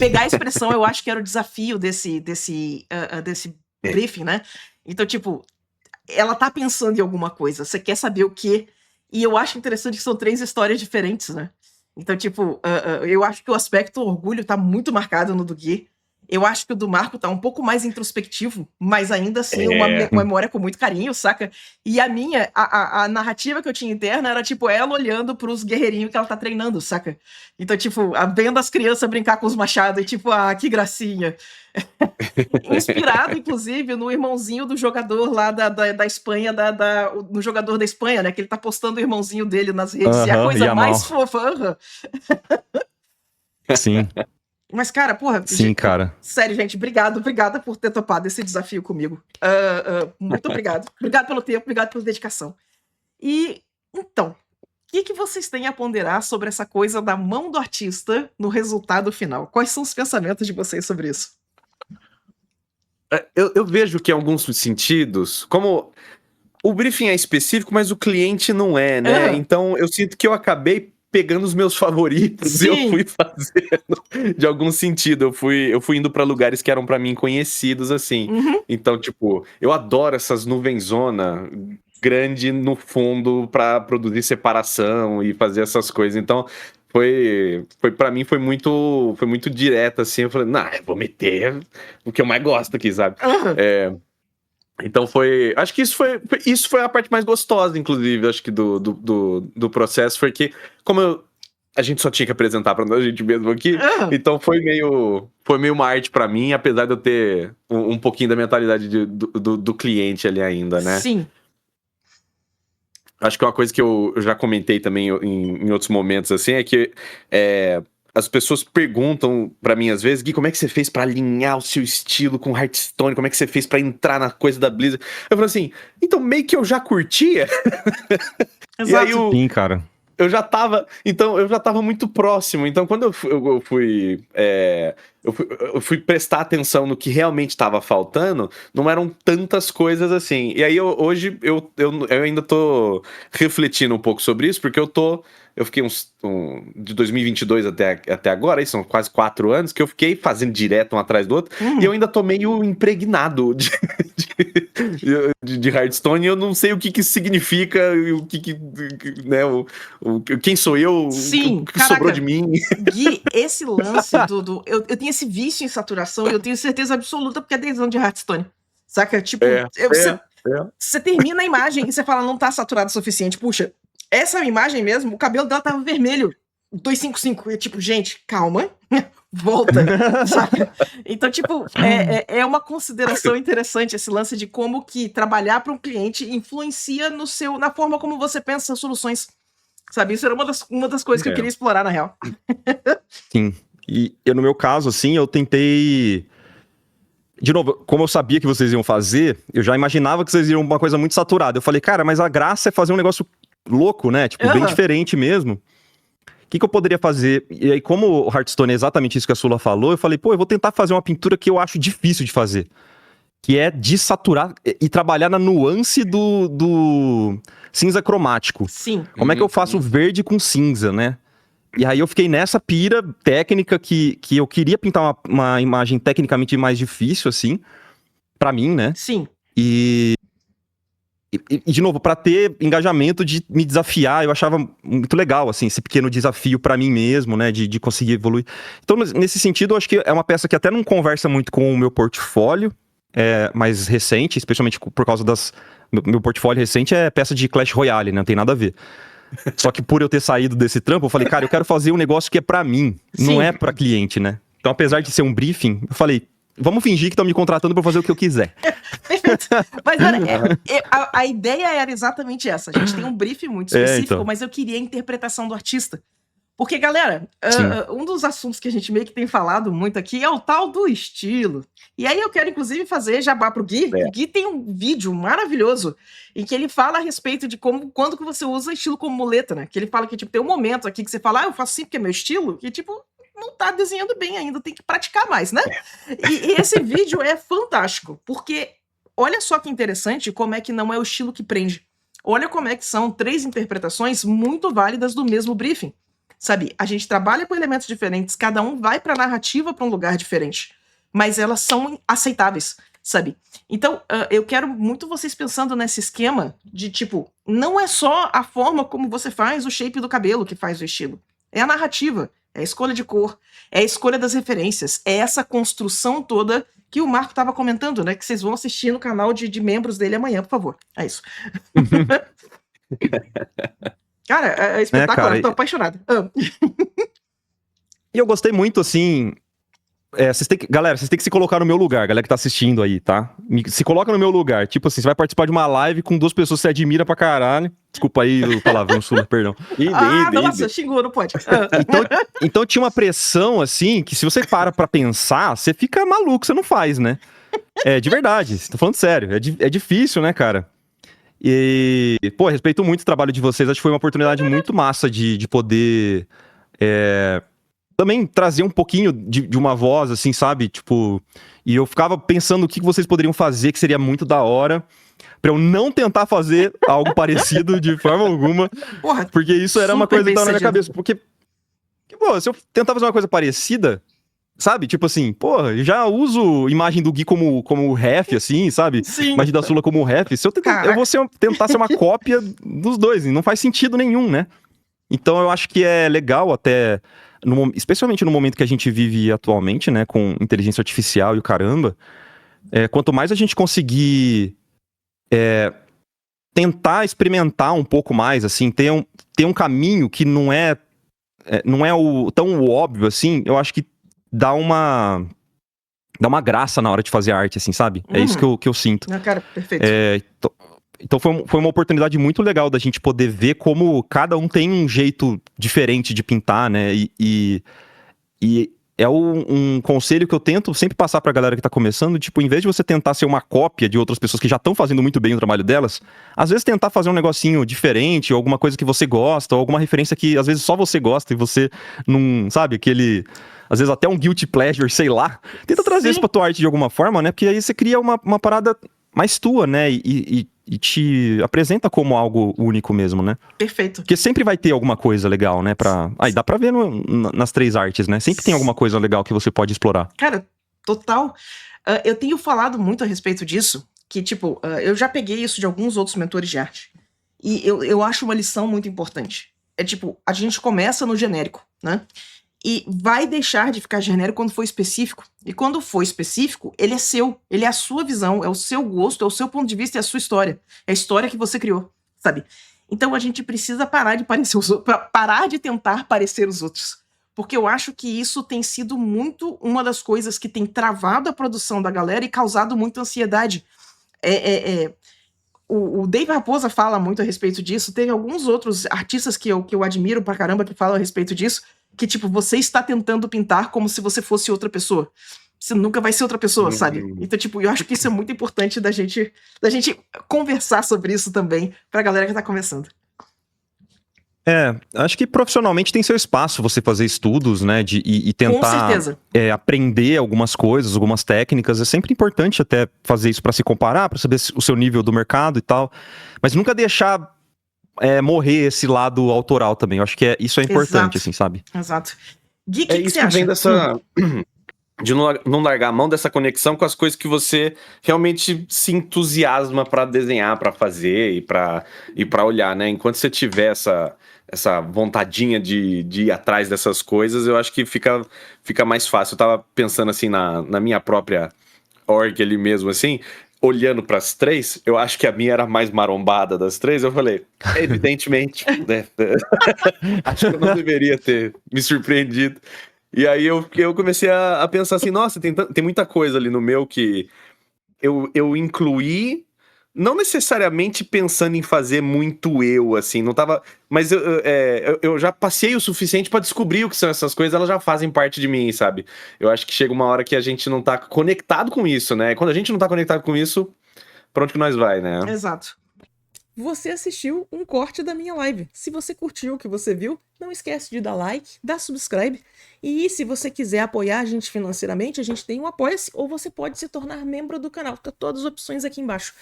pegar a expressão, eu acho que era o desafio desse briefing, né? Então, tipo, ela tá pensando em alguma coisa, você quer saber o quê? E eu acho interessante que são 3 histórias diferentes, né? Então, tipo, eu acho que o aspecto orgulho tá muito marcado no do Gui. Eu acho que o do Marco tá um pouco mais introspectivo, mas ainda assim uma memória com muito carinho, saca? E a minha, a narrativa que eu tinha interna era, tipo, ela olhando pros guerreirinhos que ela tá treinando, saca? Então, tipo, vendo as crianças brincar com os machados e, tipo, que gracinha. Inspirado, inclusive, no irmãozinho do jogador lá da Espanha, no jogador da Espanha, né? Que ele tá postando o irmãozinho dele nas redes. E a coisa Yamal. mais fofa. Sim. Mas, cara, porra... Sim, cara. Sério, gente, obrigada por ter topado esse desafio comigo. Muito obrigado. Obrigado pelo tempo, obrigado pela dedicação. E, então, o que vocês têm a ponderar sobre essa coisa da mão do artista no resultado final? Quais são os pensamentos de vocês sobre isso? Eu vejo que em alguns sentidos, como o briefing é específico, mas o cliente não é, né? Então eu sinto que eu acabei pegando os meus favoritos. Sim. E eu fui fazendo de algum sentido. Eu fui indo pra lugares que eram pra mim conhecidos, assim. Então, tipo, eu adoro essas nuvenzona grande no fundo pra produzir separação e fazer essas coisas. Então, pra mim foi muito direto, assim. Eu falei, eu vou meter o que eu mais gosto aqui, sabe? Então acho que isso foi a parte mais gostosa, inclusive, acho que do processo, foi que, como a gente só tinha que apresentar pra a gente mesmo aqui, então foi meio uma arte pra mim, apesar de eu ter um pouquinho da mentalidade do cliente ali ainda, né? Sim. Acho que uma coisa que eu já comentei também em outros momentos, assim, é que as pessoas perguntam pra mim, às vezes, Gui, como é que você fez pra alinhar o seu estilo com Hearthstone? Como é que você fez pra entrar na coisa da Blizzard? Eu falo assim, então meio que eu já curtia. Exato. E aí Sim, cara. eu já tava muito próximo. Então, quando eu fui prestar atenção no que realmente estava faltando, não eram tantas coisas assim. E aí, hoje, eu ainda tô refletindo um pouco sobre isso, porque eu fiquei de 2022 até agora, aí são quase 4 anos, que eu fiquei fazendo direto um atrás do outro, e eu ainda tô meio impregnado de Hearthstone, e eu não sei o que isso significa, o que né, quem sou eu, sim, o que sobrou de mim. Gui, esse lance eu tenho esse vício em saturação, e eu tenho certeza absoluta, porque é 10 anos de Hearthstone, saca? Tipo, você termina a imagem e você fala, não tá saturado o suficiente, puxa, essa imagem mesmo, o cabelo dela tava vermelho, 255, e tipo, gente, calma, volta, saca? Então, tipo, é uma consideração interessante esse lance de como que trabalhar para um cliente influencia na forma como você pensa as soluções, sabe? Isso era uma das coisas que eu queria explorar, na real. Sim, e no meu caso, assim, eu tentei... De novo, como eu sabia que vocês iam fazer, eu já imaginava que vocês iam uma coisa muito saturada. Eu falei, cara, mas a graça é fazer um negócio louco, né? Tipo, bem diferente mesmo. O que eu poderia fazer? E aí, como o Hearthstone é exatamente isso que a Sula falou, eu falei, eu vou tentar fazer uma pintura que eu acho difícil de fazer. Que é desaturar e trabalhar na nuance do cinza cromático. Sim. Como é que eu faço verde com cinza, né? E aí eu fiquei nessa pira técnica que eu queria pintar uma imagem tecnicamente mais difícil, assim, pra mim, né? Sim. E de novo, pra ter engajamento de me desafiar, eu achava muito legal, assim, esse pequeno desafio pra mim mesmo, né, de conseguir evoluir. Então, nesse sentido, eu acho que é uma peça que até não conversa muito com o meu portfólio mais recente, especialmente por causa meu portfólio recente é peça de Clash Royale, né, não tem nada a ver. Só que por eu ter saído desse trampo, eu falei, cara, eu quero fazer um negócio que é pra mim, não é pra cliente, né? Então, apesar de ser um briefing, eu falei, vamos fingir que estão me contratando pra fazer o que eu quiser. Perfeito. Mas olha, a ideia era exatamente essa. A gente tem um briefing muito específico, então. mas eu queria a interpretação do artista. Porque, galera, um dos assuntos que a gente meio que tem falado muito aqui é o tal do estilo. E aí eu quero, inclusive, fazer jabá pro Gui. O Gui tem um vídeo maravilhoso em que ele fala a respeito de quando que você usa estilo como muleta, né? Que ele fala que, tipo, tem um momento aqui que você fala, eu faço assim porque é meu estilo, e, tipo, não tá desenhando bem ainda, tem que praticar mais, né? E esse vídeo é fantástico, porque olha só que interessante como é que não é o estilo que prende. Olha como é que são 3 interpretações muito válidas do mesmo briefing. sabe? A gente trabalha com elementos diferentes, cada um vai pra narrativa pra um lugar diferente, mas elas são aceitáveis, sabe? Então, eu quero muito vocês pensando nesse esquema de, tipo, não é só a forma como você faz o shape do cabelo que faz o estilo. É a narrativa, é a escolha de cor, é a escolha das referências, é essa construção toda que o Marco tava comentando, né? Que vocês vão assistir no canal de membros dele amanhã, por favor. É isso. Cara, é espetacular, cara, tô apaixonada. E eu gostei muito, assim... galera, vocês têm que se colocar no meu lugar, galera que tá assistindo aí, tá? Se coloca no meu lugar. Tipo assim, você vai participar de uma live com 2 pessoas que você admira pra caralho. Desculpa aí o palavrão, Sula, perdão. Nossa, xingou, não pode. Então tinha uma pressão, assim, que se você para pra pensar, você fica maluco, você não faz, né? De verdade, tô falando sério. É difícil, né, cara? E, pô, respeito muito o trabalho de vocês. Acho que foi uma oportunidade muito massa de poder... também trazer um pouquinho de uma voz, assim, sabe? Tipo, e eu ficava pensando o que vocês poderiam fazer, que seria muito da hora, pra eu não tentar fazer algo parecido de forma alguma, Porra, porque isso era uma coisa que tava na minha cabeça. Porque, pô, se eu tentar fazer uma coisa parecida, sabe? Tipo assim, pô, eu já uso imagem do Gui como ref, assim, sabe? Sim. Imagem da Sula como ref. Se eu eu vou tentar ser uma cópia dos dois, e não faz sentido nenhum, né? Então eu acho que é legal até... especialmente no momento que a gente vive atualmente, né, com inteligência artificial e o caramba, quanto mais a gente conseguir tentar experimentar um pouco mais, assim, ter um caminho que não é tão óbvio, assim, eu acho que dá uma graça na hora de fazer arte, assim, sabe? É isso que eu sinto. Cara, perfeito. Então foi uma oportunidade muito legal da gente poder ver como cada um tem um jeito diferente de pintar, né? E é um conselho que eu tento sempre passar pra galera que tá começando, tipo, em vez de você tentar ser uma cópia de outras pessoas que já estão fazendo muito bem o trabalho delas, às vezes tentar fazer um negocinho diferente, ou alguma coisa que você gosta, ou alguma referência que às vezes só você gosta e você não, sabe, aquele... Às vezes até um guilty pleasure, sei lá. Tenta trazer isso pra tua arte de alguma forma, né? Porque aí você cria uma parada mais tua, né? E te apresenta como algo único mesmo, né? Perfeito. Porque sempre vai ter alguma coisa legal, né? Aí dá pra ver nas 3 artes, né? Sempre tem alguma coisa legal que você pode explorar. Cara, total. Eu tenho falado muito a respeito disso, que, tipo, eu já peguei isso de alguns outros mentores de arte. E eu acho uma lição muito importante. É tipo, a gente começa no genérico, né? E vai deixar de ficar genérico quando for específico. E quando for específico, ele é seu. Ele é a sua visão, é o seu gosto, é o seu ponto de vista, é a sua história. É a história que você criou, sabe? Então a gente precisa parar de parecer parar de tentar parecer os outros. Porque eu acho que isso tem sido muito uma das coisas que tem travado a produção da galera e causado muita ansiedade. O Dave Raposa fala muito a respeito disso. Tem alguns outros artistas que eu admiro pra caramba que falam a respeito disso. Que, tipo, você está tentando pintar como se você fosse outra pessoa. Você nunca vai ser outra pessoa, sabe? Então, tipo, eu acho que isso é muito importante da gente conversar sobre isso também pra galera que tá começando. Acho que profissionalmente tem seu espaço você fazer estudos, né, e tentar Com certeza. Aprender algumas coisas, algumas técnicas. É sempre importante até fazer isso pra se comparar, pra saber o seu nível do mercado e tal. Mas nunca deixar morrer esse lado autoral também. Eu acho que isso é importante, assim, sabe? Exato. Gui, que isso você acha? Vem dessa... de não largar a mão dessa conexão com as coisas que você realmente se entusiasma pra desenhar, pra fazer e pra olhar, né? Enquanto você tiver essa vontadinha de ir atrás dessas coisas, eu acho que fica mais fácil. Eu tava pensando assim na minha própria org ali mesmo, assim, olhando pras 3, eu acho que a minha era mais marombada das 3, eu falei, evidentemente, né? Acho que eu não deveria ter me surpreendido. E aí eu comecei a pensar assim, nossa, tem muita coisa ali no meu que eu incluí, não necessariamente pensando em fazer muito eu, assim, não tava... Mas eu já passei o suficiente pra descobrir o que são essas coisas, elas já fazem parte de mim, sabe? Eu acho que chega uma hora que a gente não tá conectado com isso, né? Quando a gente não tá conectado com isso, pra onde que nós vai, né? Exato. Você assistiu um corte da minha live. Se você curtiu o que você viu, não esquece de dar like, dar subscribe. E se você quiser apoiar a gente financeiramente, a gente tem um Apoia-se, ou você pode se tornar membro do canal. Tá todas as opções aqui embaixo.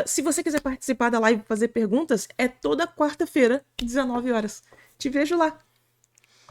Se você quiser participar da live e fazer perguntas, é toda quarta-feira, 19 horas. Te vejo lá.